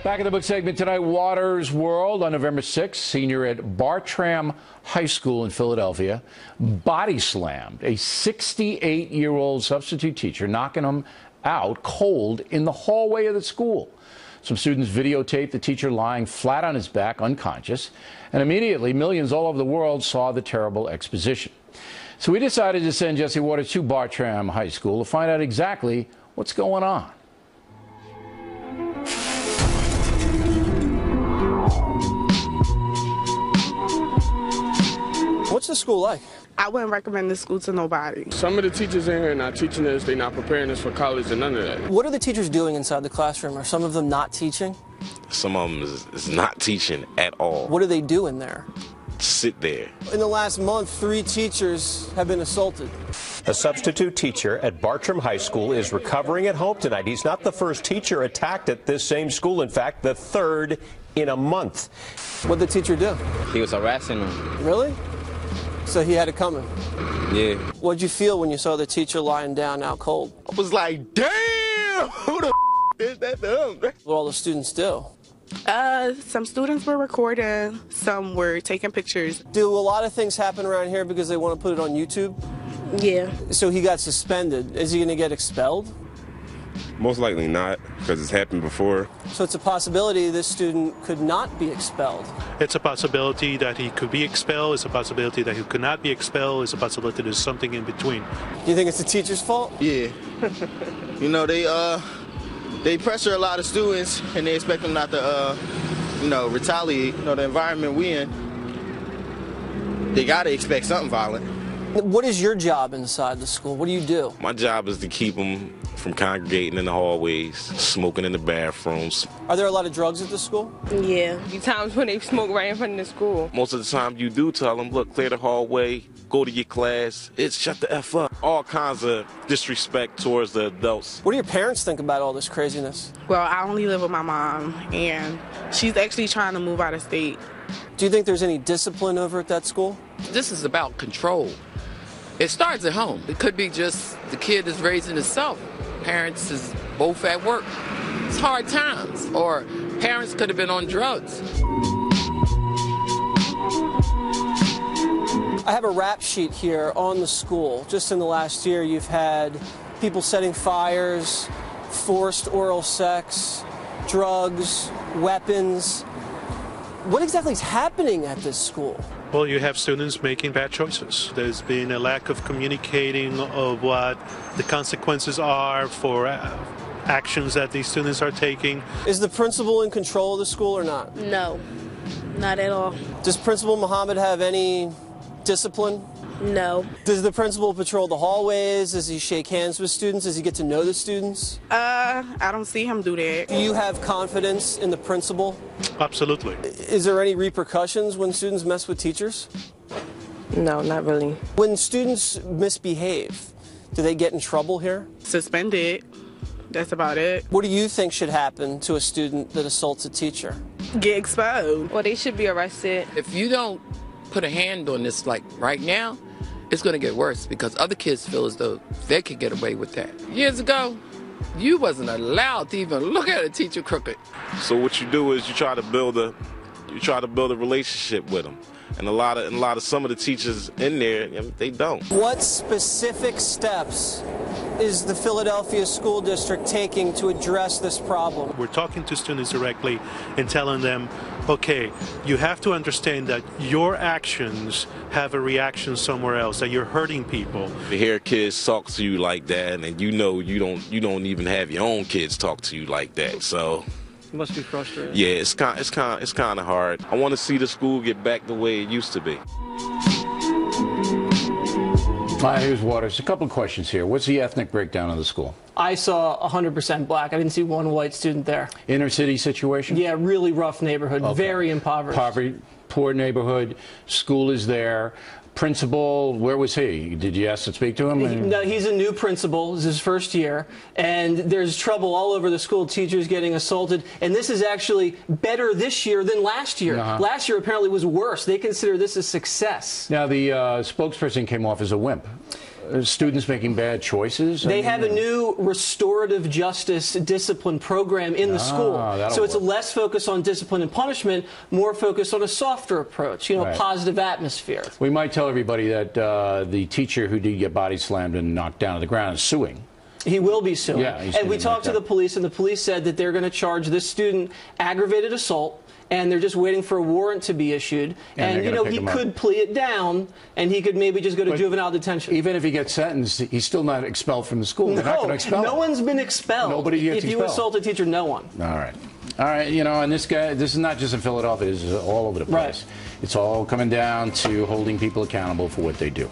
Back in the book segment tonight, Water's World. On November 6th, senior at Bartram High School in Philadelphia body slammed a 68-year-old substitute teacher, knocking him out cold in the hallway of the school. Some students videotaped the teacher lying flat on his back, unconscious, and immediately millions all over the world saw the terrible exposition. So we decided to send Jesse Waters to Bartram High School to find out exactly what's going on. What's the school like? I wouldn't recommend this school to nobody. Some of the teachers in here are not teaching us, they're not preparing us for college and none of that. What are the teachers doing inside the classroom? Are some of them not teaching? Some of them is not teaching at all. What do they do in there? Sit there. In the last month, 3 teachers have been assaulted. A substitute teacher at Bartram High School is recovering at home tonight. He's not the first teacher attacked at this same school. In fact, the 3rd in a month. What'd the teacher do? He was harassing him. Really? So he had it coming? Yeah. What'd you feel when you saw the teacher lying down out cold? I was like, damn, who the is that dumb? What all the students do? Some students were recording, some were taking pictures. Do a lot of things happen around here because they want to put it on YouTube? Yeah. So he got suspended. Is he going to get expelled? Most likely not, because it's happened before. So it's a possibility this student could not be expelled. It's a possibility that he could be expelled. It's a possibility that he could not be expelled. It's a possibility there's something in between. Do you think it's the teacher's fault? Yeah. You know, they pressure a lot of students and they expect them not to, retaliate. You know, the environment we in, they got to expect something violent. What is your job inside the school? What do you do? My job is to keep them from congregating in the hallways, smoking in the bathrooms. Are there a lot of drugs at the school? Yeah. There's times when they smoke right in front of the school. Most of the time you do tell them, look, clear the hallway, go to your class. It's shut the F up. All kinds of disrespect towards the adults. What do your parents think about all this craziness? Well, I only live with my mom, and she's actually trying to move out of state. Do you think there's any discipline over at that school? This is about control. It starts at home. It could be just the kid is raising himself. Parents is both at work. It's hard times. Or parents could have been on drugs. I have a rap sheet here on the school. Just in the last year, you've had people setting fires, forced oral sex, drugs, weapons. What exactly is happening at this school? Well, you have students making bad choices. There's been a lack of communicating of what the consequences are for actions that these students are taking. Is the principal in control of the school or not? No, not at all. Does Principal Muhammad have any discipline? No. Does the principal patrol the hallways? Does he shake hands with students? Does he get to know the students? I don't see him do that. Do you have confidence in the principal? Absolutely. Is there any repercussions when students mess with teachers? No, not really. When students misbehave, do they get in trouble here? Suspended. That's about it. What do you think should happen to a student that assaults a teacher? Get exposed. Well, they should be arrested. If you don't put a hand on this like right now, it's going to get worse because other kids feel as though they could get away with that. Years ago, you wasn't allowed to even look at a teacher crooked. So what you do is you try to build a relationship with them. And a lot of some of the teachers in there, they don't. What specific steps is the Philadelphia School District taking to address this problem? We're talking to students directly and telling them, okay, you have to understand that your actions have a reaction somewhere else, that you're hurting people. To hear kids talk to you like that, and you don't even have your own kids talk to you like that, so. It must be frustrating. Yeah, it's kind of hard. I want to see the school get back the way it used to be. Here's Waters. A couple of questions here. What's the ethnic breakdown of the school? I saw 100% black. I didn't see one white student there. Inner city situation? Yeah, really rough neighborhood, Okay. very impoverished. Poor neighborhood. School is there. Principal, where was he? Did you ask to speak to him? No, he's a new principal. This is his first year. And there's trouble all over the school, teachers getting assaulted. And this is actually better this year than last year. Last year apparently was worse. They consider this a success. Now, the spokesperson came off as a wimp. students making bad choices? They have a new restorative justice discipline program in the school. So it's less focused on discipline and punishment, more focused on a softer approach, you know, a positive atmosphere. We might tell everybody that the teacher who did get body slammed and knocked down to the ground is suing. He will be suing. Yeah, and we talked to the police, and the police said that they're going to charge this student aggravated assault, and they're just waiting for a warrant to be issued. And you know, he could plea it down, and he could maybe just go to juvenile detention. Even if he gets sentenced, he's still not expelled from the school. They're not going to expel him. No one's been expelled. Nobody gets expelled. If you assault a teacher, no one. All right. All right, you know, and this is not just in Philadelphia, this is all over the place. It's all coming down to holding people accountable for what they do.